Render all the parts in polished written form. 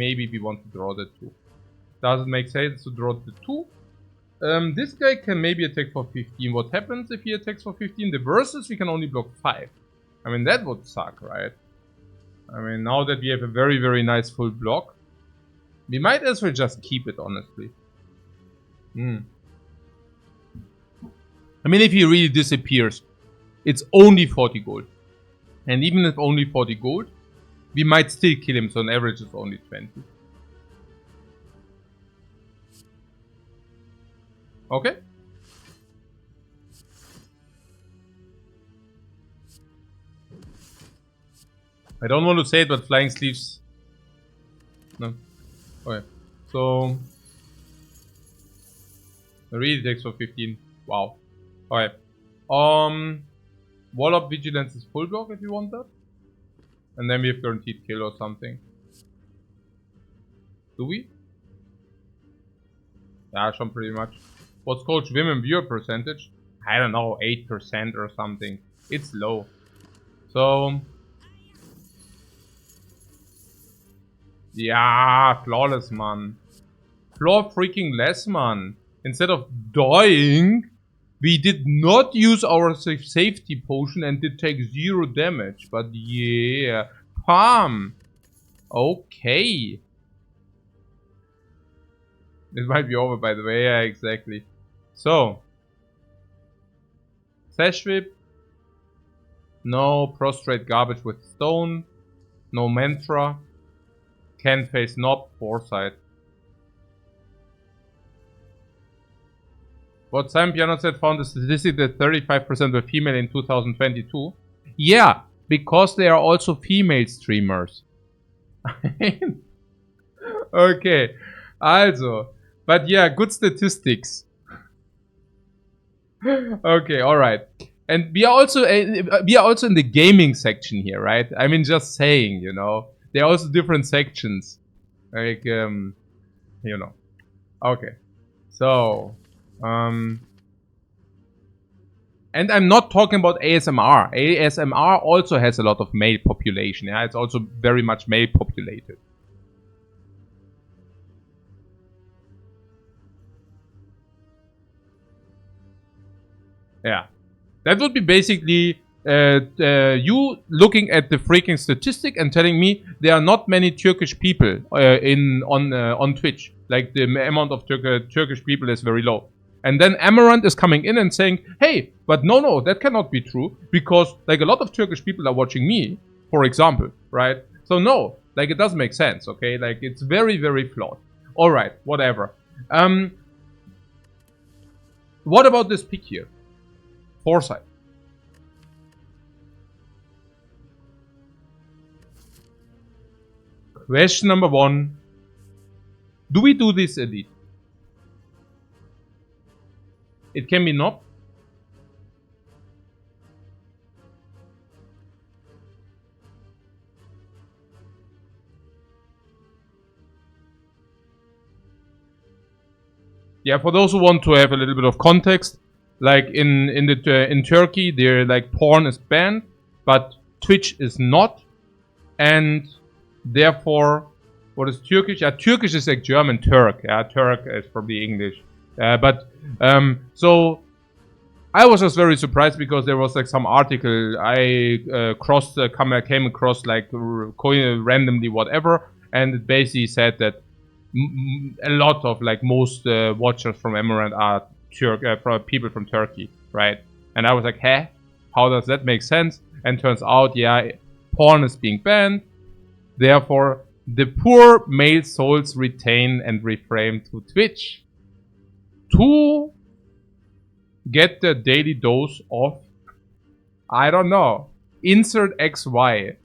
maybe we want to draw the 2. Does it make sense to draw the 2? This guy can maybe attack for 15. What happens if he attacks for 15? The versus we can only block 5. I mean, that would suck, right? I mean, now that we have a very, very nice full block, we might as well just keep it, honestly. I mean, if he really disappears, it's only 40 gold. And even if only 40 gold, we might still kill him, so on average it's only 20. Okay. I don't want to say it, but flying sleeves. No. Okay. So. It really takes for 15. Wow. Okay. Wall of Vigilance is full block if you want that. And then we have guaranteed kill or something. Do we? Yeah, some pretty much. What's Coach Women viewer percentage? I don't know, 8% or something. It's low. So. Yeah, flawless, man. Flaw freaking less, man. Instead of dying, we did not use our safety potion and did take 0 damage. But yeah, palm. Okay. It might be over, by the way. Yeah, exactly. So. Sash Whip. No. Prostrate Garbage with Stone. No Mantra. Can face Knob. Foresight. What Simon Piano said found the statistic that 35% were female in 2022. Yeah, because they are also female streamers. Okay, also. But yeah, good statistics. Okay, alright. And we are also in the gaming section here, right? I mean, just saying, you know. There are also different sections. Like, you know. Okay. So... and I'm not talking about ASMR. ASMR also has a lot of male population. Yeah, it's also very much male populated. Yeah, that would be basically you looking at the freaking statistic and telling me there are not many Turkish people on Twitch. Like the amount of Turkish people is very low. And then Amaranth is coming in and saying, hey, but no, that cannot be true. Because, like, a lot of Turkish people are watching me, for example, right? So, no, like, it doesn't make sense, okay? Like, it's very, very flawed. Alright, whatever. What about this pick here? Foresight. Question number 1. Do we do this elite? It can be not. Yeah, for those who want to have a little bit of context, like in Turkey, they're like porn is banned, but Twitch is not, and therefore, what is Turkish? Yeah, Turkish is like German Turk. Yeah, Turk is probably English. So I was just very surprised because there was like some article I came across like randomly whatever, and it basically said that a lot of like most watchers from Amaranth are people from Turkey, right? And I was like, huh? How does that make sense? And turns out, yeah, porn is being banned. Therefore, the poor male souls retain and reframe to Twitch to get the daily dose of, I don't know, insert XY.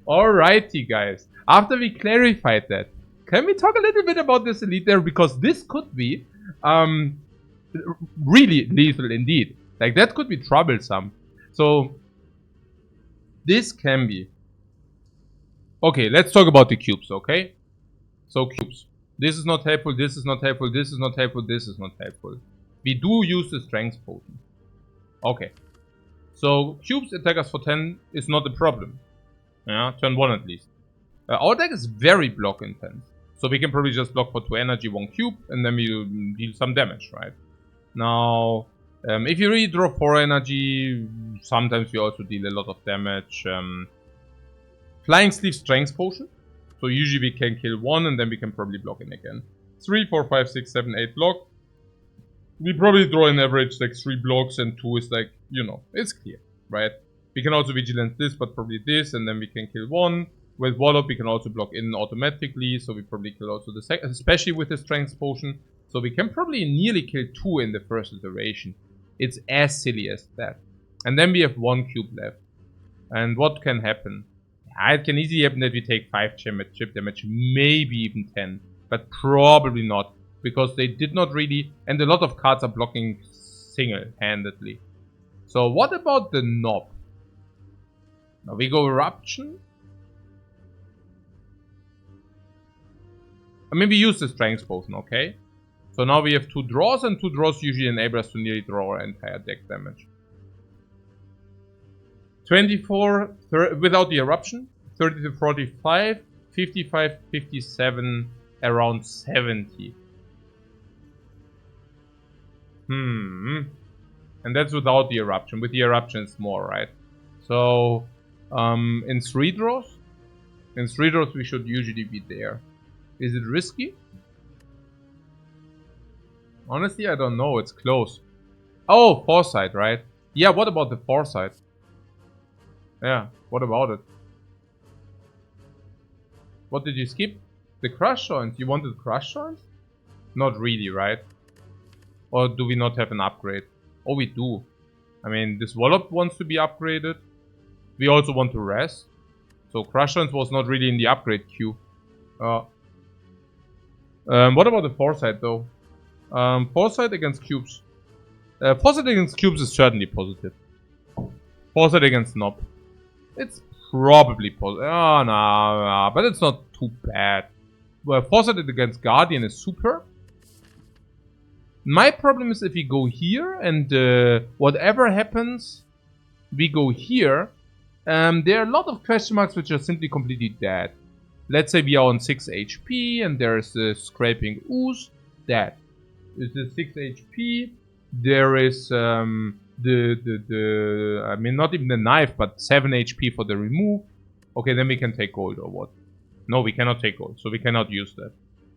Alrighty, guys. After we clarified that, can we talk a little bit about this elite there? Because this could be really lethal indeed. Like, that could be troublesome. So, this can be. Okay, let's talk about the cubes, okay? So, cubes. This is not helpful, this is not helpful, this is not helpful, this is not helpful. We do use the strength potion. Okay. So, cubes attack us for 10 is not a problem. Yeah, turn 1 at least. Our deck is very block intense. So we can probably just block for 2 energy, 1 cube, and then we deal some damage, right? Now, if you really draw 4 energy, sometimes we also deal a lot of damage. Flying Sleeve Strength Potion. So usually we can kill 1 and then we can probably block in again. 3, 4, 5, 6, 7, 8 block. We probably draw an average like 3 blocks and 2 is like, you know, it's clear, right? We can also Vigilance this, but probably this, and then we can kill 1. With Wallop, we can also block in automatically, so we probably kill also the second, especially with the Strength Potion. So we can probably nearly kill 2 in the first iteration. It's as silly as that. And then we have 1 cube left. And what can happen? It can easily happen that we take 5 chip damage, maybe even 10. But probably not, because they did not really... And a lot of cards are blocking single-handedly. So what about the knob? Now we go Eruption. I mean, we use the Strength Potion, okay? So now we have 2 draws, and 2 draws usually enable us to nearly draw our entire deck damage. 24 without the Eruption, 30 to 45, 55, 57, around 70. And that's without the Eruption. With the Eruption it's more, right? So, in 3 draws? In 3 draws we should usually be there. Is it risky? Honestly, I don't know. It's close. Oh, Foresight, right? Yeah, what about the Foresight? Yeah, what about it? What did you skip? The Crush Joints. You wanted Crush Joints? Not really, right? Or do we not have an upgrade? Oh, we do. I mean, this Wallop wants to be upgraded. We also want to rest. So Crush Joints was not really in the upgrade queue. What about the Foresight, though? Foresight against cubes. Foresight against cubes is certainly positive. Foresight against Knob. It's probably positive. Oh, no, but it's not too bad. Well, Foresight against Guardian is super. My problem is if we go here and whatever happens, we go here. There are a lot of question marks which are simply completely dead. Let's say we are on 6 HP and there's a Scraping Ooze. Dead. It's a 6 HP. There is I mean, not even the knife, but 7 HP for the remove. Okay, then we can take gold or what? No, we cannot take gold, so we cannot use that.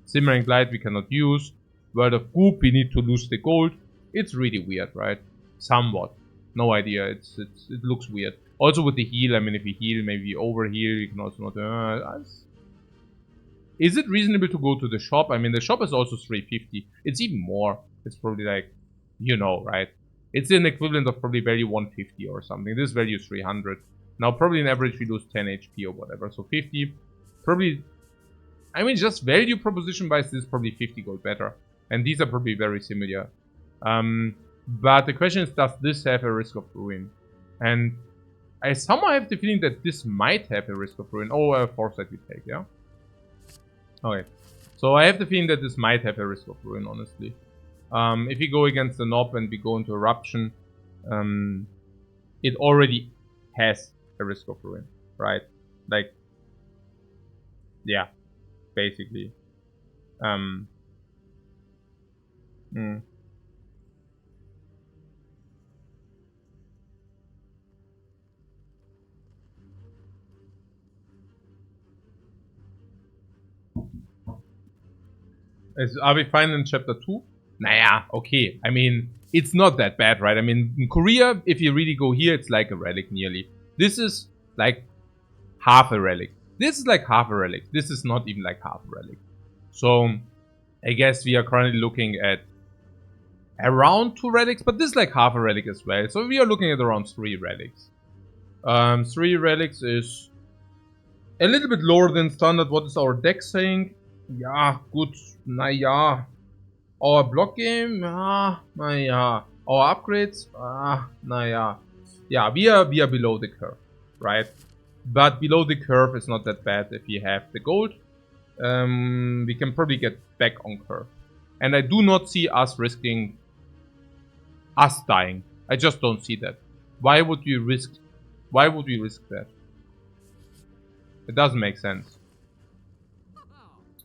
Simmering Light we cannot use. World of Goop, we need to lose the gold. It's really weird, right? Somewhat. No idea. It looks weird. Also with the heal, I mean, if we heal, maybe overheal, you can also not... Is it reasonable to go to the shop? I mean, the shop is also 350. It's even more. It's probably like, you know, right? It's an equivalent of probably value 150 or something. This value is 300. Now, probably on average, we lose 10 HP or whatever. So 50. Probably, I mean, just value proposition-wise, this is probably 50 gold better. And these are probably very similar. But the question is, does this have a risk of ruin? And I somehow have the feeling that this might have a risk of ruin. Oh, Foresight we take, yeah? Okay. So I have the feeling that this might have a risk of ruin, honestly. If we go against the Knob and we go into Eruption, it already has a risk of ruin, right? Like, yeah, basically. Are we fine in chapter 2? Naja, okay. I mean, it's not that bad, right? I mean, in Korea, if you really go here, it's like a relic nearly. This is like half a relic. This is like half a relic. This is not even like half a relic. So, I guess we are currently looking at around 2 relics, but this is like half a relic as well. So we are looking at around 3 relics. 3 relics is a little bit lower than standard. What is our deck saying? Yeah, good. Naja. Our block game? Naja. Our upgrades? Naja. Yeah, we are below the curve, right? But below the curve is not that bad if you have the gold. We can probably get back on curve. And I do not see us risking us dying. I just don't see that. Why would we risk that? It doesn't make sense.